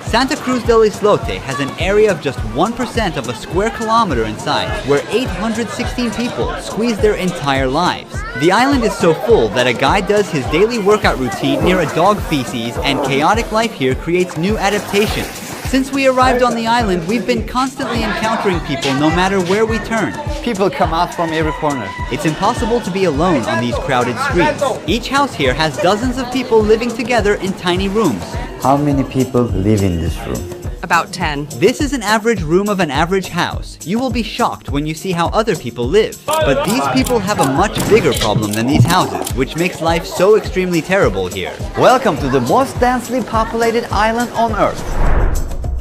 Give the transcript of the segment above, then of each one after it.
Santa Cruz del Islote has an area of just 1% of a square kilometer in size, where 816 people squeeze their entire lives. The island is so full that a guy does his daily workout routine near a dog feces, and chaotic life here creates new adaptations. Since we arrived on the island, we've been constantly encountering people no matter where we turn. People come out from every corner. It's impossible to be alone on these crowded streets. Each house here has dozens of people living together in tiny rooms. How many people live in this room? About 10. This is an average room of an average house. You will be shocked when you see how other people live. But these people have a much bigger problem than these houses, which makes life so extremely terrible here. Welcome to the most densely populated island on Earth.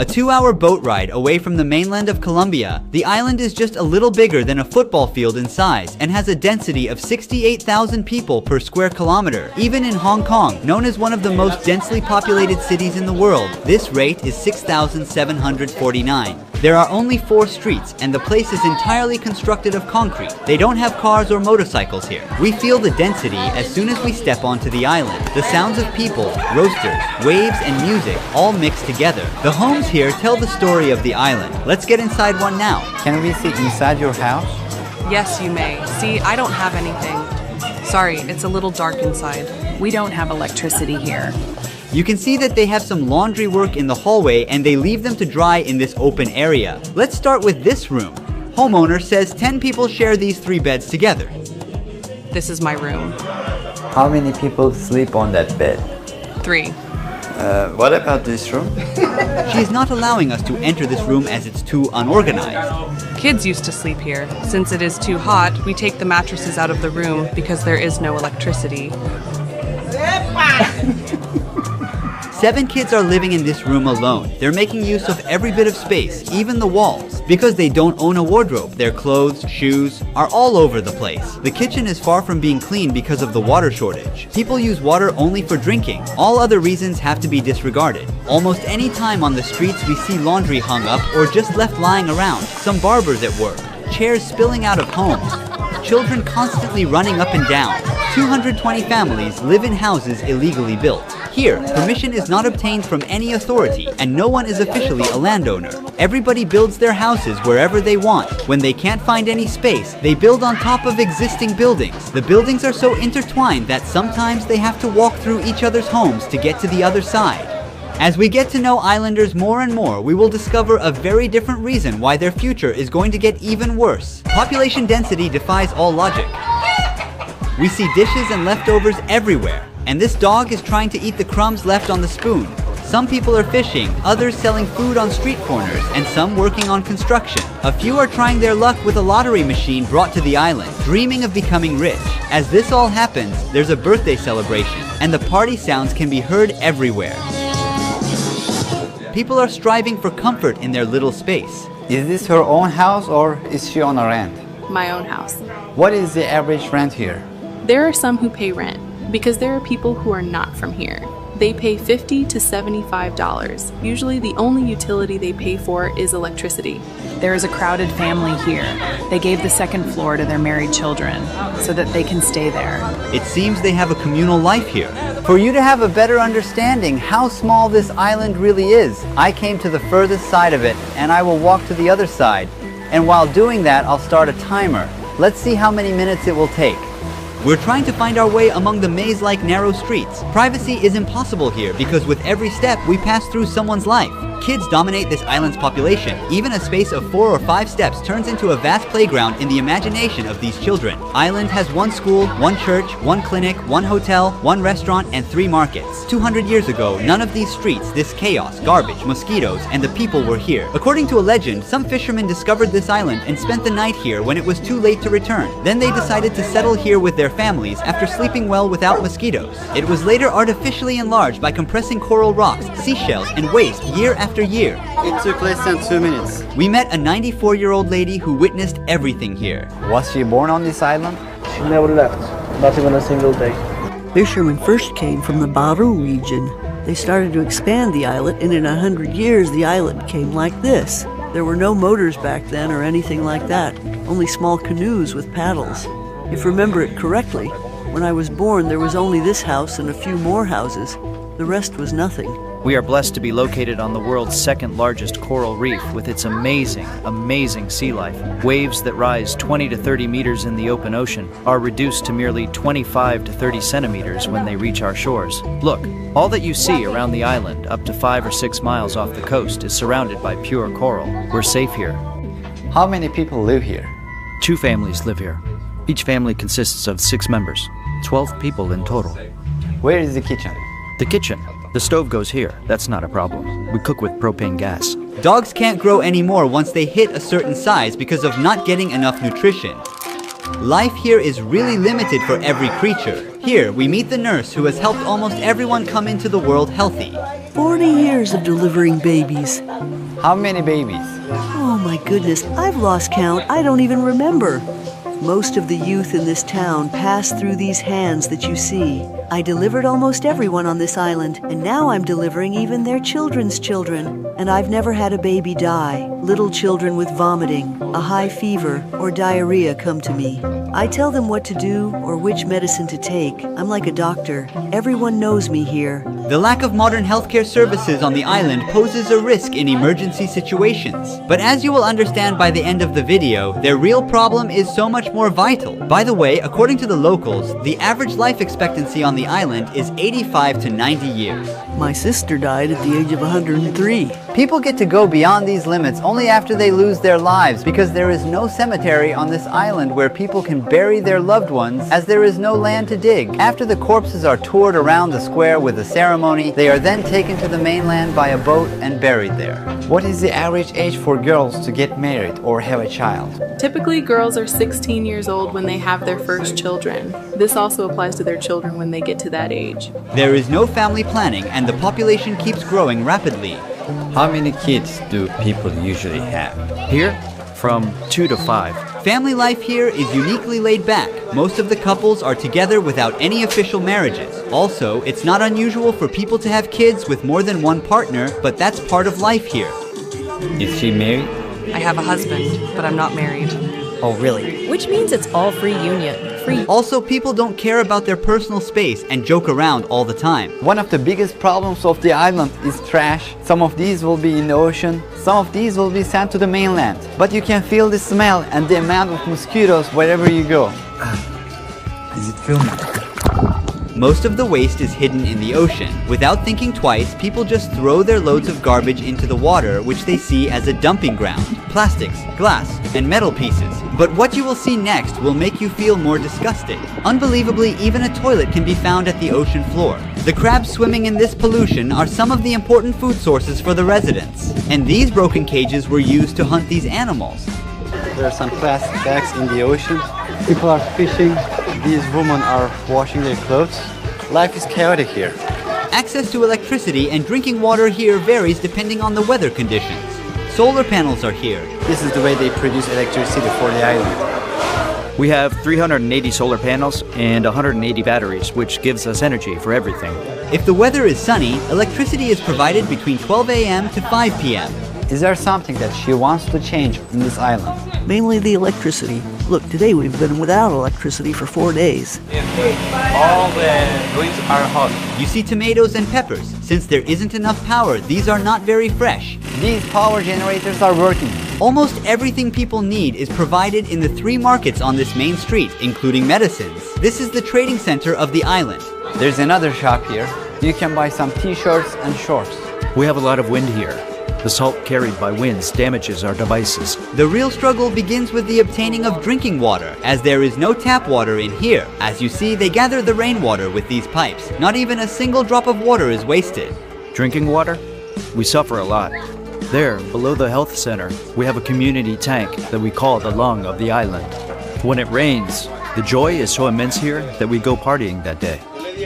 A 2-hour boat ride away from the mainland of Colombia, the island is just a little bigger than a football field in size and has a density of 68,000 people per square kilometer. Even in Hong Kong, known as one of the most densely populated cities in the world, this rate is 6,749. There are only 4 streets, and the place is entirely constructed of concrete. They don't have cars or motorcycles here. We feel the density as soon as we step onto the island. The sounds of people, roasters, waves, and music all mixed together. The homes here tell the story of the island. Let's get inside one now. Can we see inside your house? Yes, you may. See, I don't have anything. Sorry, it's a little dark inside. We don't have electricity here. You can see that they have some laundry work in the hallway and they leave them to dry in this open area. Let's start with this room. Homeowner says 10 people share these 3 beds together. This is my room. How many people sleep on that bed? 3. What about this room? She is not allowing us to enter this room as it's too unorganized. Kids used to sleep here. Since it is too hot, we take the mattresses out of the room because there is no electricity. 7 kids are living in this room alone. They're making use of every bit of space, even the walls. Because they don't own a wardrobe, their clothes, shoes are all over the place. The kitchen is far from being clean because of the water shortage. People use water only for drinking. All other reasons have to be disregarded. Almost any time on the streets we see laundry hung up or just left lying around, some barbers at work, chairs spilling out of homes, children constantly running up and down. 220 families live in houses illegally built. Here, permission is not obtained from any authority, and no one is officially a landowner. Everybody builds their houses wherever they want. When they can't find any space, they build on top of existing buildings. The buildings are so intertwined that sometimes they have to walk through each other's homes to get to the other side. As we get to know islanders more and more, we will discover a very different reason why their future is going to get even worse. Population density defies all logic. We see dishes and leftovers everywhere, and this dog is trying to eat the crumbs left on the spoon. Some people are fishing, others selling food on street corners, and some working on construction. A few are trying their luck with a lottery machine brought to the island, dreaming of becoming rich. As this all happens, there's a birthday celebration, and the party sounds can be heard everywhere. People are striving for comfort in their little space. Is this her own house or is she on a rent? My own house. What is the average rent here? There are some who pay rent because there are people who are not from here. They pay $50 to $75. Usually the only utility they pay for is electricity. There is a crowded family here. They gave the 2nd floor to their married children so that they can stay there. It seems they have a communal life here. For you to have a better understanding how small this island really is, I came to the furthest side of it and I will walk to the other side. And while doing that, I'll start a timer. Let's see how many minutes it will take. We're trying to find our way among the maze-like narrow streets. Privacy is impossible here because with every step we pass through someone's life. Kids dominate this island's population. Even a space of 4 or 5 steps turns into a vast playground in the imagination of these children. Island has 1 school, 1 church, 1 clinic, 1 hotel, 1 restaurant, and 3 markets. 200 years ago, none of these streets, this chaos, garbage, mosquitoes, and the people were here. According to a legend, some fishermen discovered this island and spent the night here when it was too late to return. Then they decided to settle here with their families after sleeping well without mosquitoes. It was later artificially enlarged by compressing coral rocks, seashells, and waste year after year. It took less than 2 minutes. We met a 94-year-old lady who witnessed everything here. Was she born on this island? She never left, not even a single day. Fishermen first came from the Baru region. They started to expand the islet, and in 100 years the islet became like this. There were no motors back then or anything like that, only small canoes with paddles. If I remember it correctly, When I was born, there was only this house and a few more houses. The rest was nothing. We are blessed to be located on the world's second largest coral reef with its amazing sea life. Waves that rise 20 to 30 meters in the open ocean are reduced to merely 25 to 30 centimeters when they reach our shores. Look, all that you see around the island, up to 5 or 6 miles off the coast, is surrounded by pure coral. We're safe here. How many people live here? 2 families live here. Each family consists of 6 members, 12 people in total. Where is the kitchen? The kitchen. The stove goes here. That's not a problem. We cook with propane gas. Dogs can't grow anymore once they hit a certain size because of not getting enough nutrition. Life here is really limited for every creature. Here, we meet the nurse who has helped almost everyone come into the world healthy. 40 years of delivering babies. How many babies? Oh my goodness, I've lost count. I don't even remember. Most of the youth in this town pass through these hands that you see. I delivered almost everyone on this island, and now I'm delivering even their children's children. And I've never had a baby die. Little children with vomiting, a high fever, or diarrhea come to me. I tell them what to do or which medicine to take. I'm like a doctor. Everyone knows me here. The lack of modern healthcare services on the island poses a risk in emergency situations. But as you will understand by the end of the video, their real problem is so much more vital. By the way, according to the locals, the average life expectancy on the island is 85 to 90 years. My sister died at the age of 103. People get to go beyond these limits only after they lose their lives because there is no cemetery on this island where people can bury their loved ones as there is no land to dig. After the corpses are toured around the square with a ceremony, they are then taken to the mainland by a boat and buried there. What is the average age for girls to get married or have a child? Typically, girls are 16 years old when they have their first children. This also applies to their children when they get to that age. There is no family planning and the population keeps growing rapidly. How many kids do people usually have? Here, from 2 to 5. Family life here is uniquely laid back. Most of the couples are together without any official marriages. Also, it's not unusual for people to have kids with more than one partner, but that's part of life here. Is she married? I have a husband, but I'm not married. Oh, really? Which means it's all free union. Free. Also, people don't care about their personal space and joke around all the time. One of the biggest problems of the island is trash. Some of these will be in the ocean, some of these will be sent to the mainland. But you can feel the smell and the amount of mosquitoes wherever you go. Is it filming? Most of the waste is hidden in the ocean. Without thinking twice, people just throw their loads of garbage into the water, which they see as a dumping ground. Plastics, glass, and metal pieces. But what you will see next will make you feel more disgusting. Unbelievably, even a toilet can be found at the ocean floor. The crabs swimming in this pollution are some of the important food sources for the residents. And these broken cages were used to hunt these animals. There are some plastic bags in the ocean. People are fishing. These women are washing their clothes. Life is chaotic here. Access to electricity and drinking water here varies depending on the weather conditions. Solar panels are here. This is the way they produce electricity for the island. We have 380 solar panels and 180 batteries, which gives us energy for everything. If the weather is sunny, electricity is provided between 12 a.m. to 5 p.m. Is there something that she wants to change in this island? Mainly the electricity. Look, today we've been without electricity for 4 days. All the greens are hot. You see tomatoes and peppers. Since there isn't enough power, these are not very fresh. These power generators are working. Almost everything people need is provided in the 3 markets on this main street, including medicines. This is the trading center of the island. There's another shop here. You can buy some t-shirts and shorts. We have a lot of wind here. The salt carried by winds damages our devices. The real struggle begins with the obtaining of drinking water, as there is no tap water in here. As you see, they gather the rainwater with these pipes. Not even a single drop of water is wasted. Drinking water? We suffer a lot. There, below the health center, we have a community tank that we call the lung of the island. When it rains, the joy is so immense here that we go partying that day.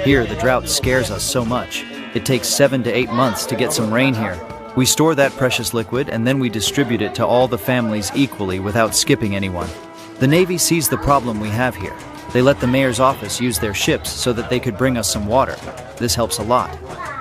Here, the drought scares us so much. It takes 7 to 8 months to get some rain here. We store that precious liquid and then we distribute it to all the families equally without skipping anyone. The Navy sees the problem we have here. They let the mayor's office use their ships so that they could bring us some water. This helps a lot.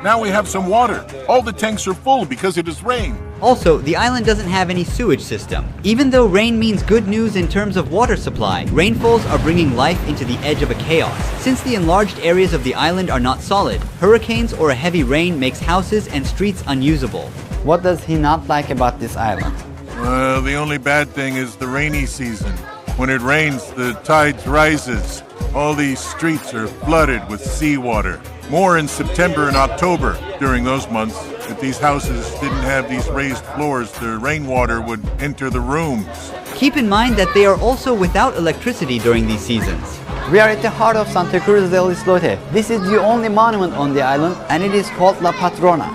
Now we have some water. All the tanks are full because it is rain. Also, the island doesn't have any sewage system. Even though rain means good news in terms of water supply, rainfalls are bringing life into the edge of a chaos. Since the enlarged areas of the island are not solid, hurricanes or a heavy rain makes houses and streets unusable. What does he not like about this island? Well, the only bad thing is the rainy season. When it rains, the tides rises. All these streets are flooded with seawater. More in September and October. During those months, if these houses didn't have these raised floors, the rainwater would enter the rooms. Keep in mind that they are also without electricity during these seasons. We are at the heart of Santa Cruz del Islote. This is the only monument on the island, and it is called La Patrona.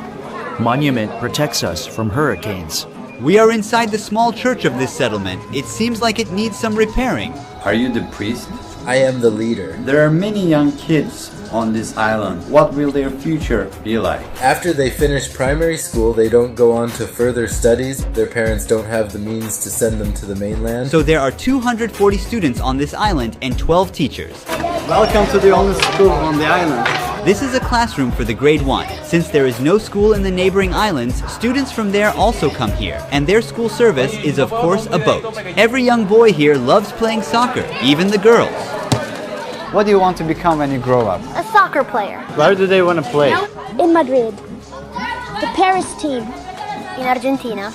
Monument protects us from hurricanes. We are inside the small church of this settlement. It seems like it needs some repairing. Are you the priest? I am the leader. There are many young kids on this island. What will their future be like? After they finish primary school, they don't go on to further studies. Their parents don't have the means to send them to the mainland. So there are 240 students on this island and 12 teachers. Welcome to the only school on the island. This is a classroom for the grade 1. Since there is no school in the neighboring islands, students from there also come here. And their school service is of course a boat. Every young boy here loves playing soccer, even the girls. What do you want to become when you grow up? A soccer player. Where do they want to play? In Madrid. The Paris team. In Argentina.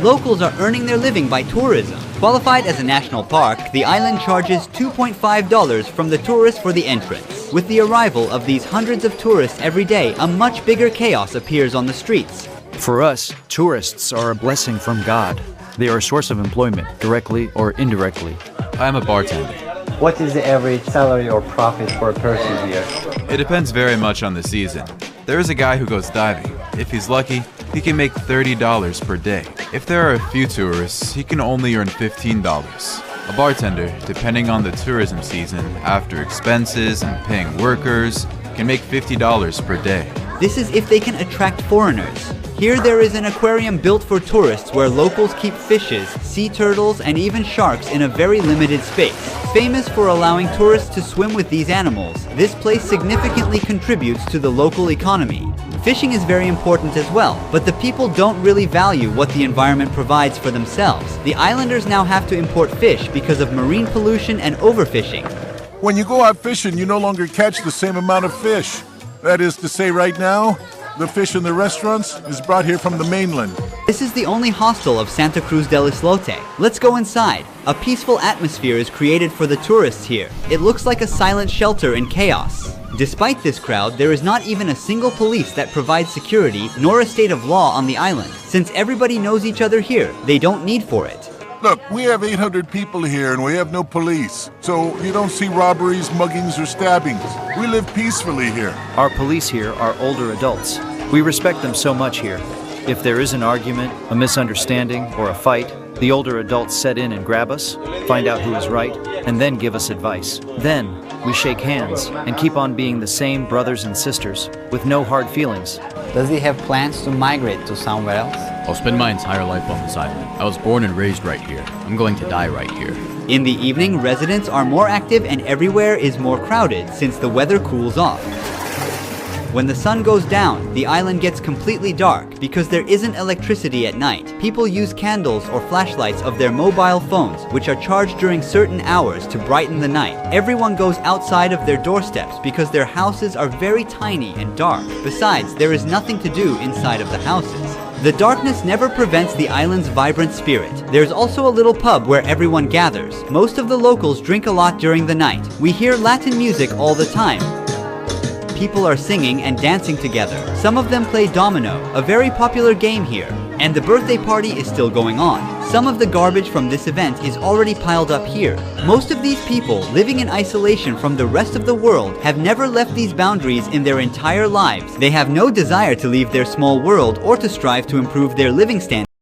Locals are earning their living by tourism. Qualified as a national park, the island charges $2.5 from the tourists for the entrance. With the arrival of these hundreds of tourists every day, a much bigger chaos appears on the streets. For us, tourists are a blessing from God. They are a source of employment, directly or indirectly. I am a bartender. What is the average salary or profit for a person here? It depends very much on the season. There is a guy who goes diving. If he's lucky, he can make $30 per day. If there are a few tourists, he can only earn $15. A bartender, depending on the tourism season, after expenses and paying workers, can make $50 per day. This is if they can attract foreigners. Here there is an aquarium built for tourists where locals keep fishes, sea turtles, and even sharks in a very limited space. Famous for allowing tourists to swim with these animals, this place significantly contributes to the local economy. Fishing is very important as well, but the people don't really value what the environment provides for themselves. The islanders now have to import fish because of marine pollution and overfishing. When you go out fishing, you no longer catch the same amount of fish. That is to say, right now, the fish in the restaurants is brought here from the mainland. This is the only hostel of Santa Cruz del Islote. Let's go inside. A peaceful atmosphere is created for the tourists here. It looks like a silent shelter in chaos. Despite this crowd, there is not even a single police that provides security, nor a state of law on the island. Since everybody knows each other here, they don't need for it. Look, we have 800 people here and we have no police. So you don't see robberies, muggings, or stabbings. We live peacefully here. Our police here are older adults. We respect them so much here. If there is an argument, a misunderstanding, or a fight, the older adults set in and grab us, find out who is right, and then give us advice. Then, we shake hands and keep on being the same brothers and sisters with no hard feelings. Does he have plans to migrate to somewhere else? I'll spend my entire life on this island. I was born and raised right here. I'm going to die right here. In the evening, residents are more active and everywhere is more crowded since the weather cools off. When the sun goes down, the island gets completely dark because there isn't electricity at night. People use candles or flashlights of their mobile phones, which are charged during certain hours to brighten the night. Everyone goes outside of their doorsteps because their houses are very tiny and dark. Besides, there is nothing to do inside of the houses. The darkness never prevents the island's vibrant spirit. There's also a little pub where everyone gathers. Most of the locals drink a lot during the night. We hear Latin music all the time. People are singing and dancing together. Some of them play domino, a very popular game here. And the birthday party is still going on. Some of the garbage from this event is already piled up here. Most of these people, living in isolation from the rest of the world, have never left these boundaries in their entire lives. They have no desire to leave their small world or to strive to improve their living standards.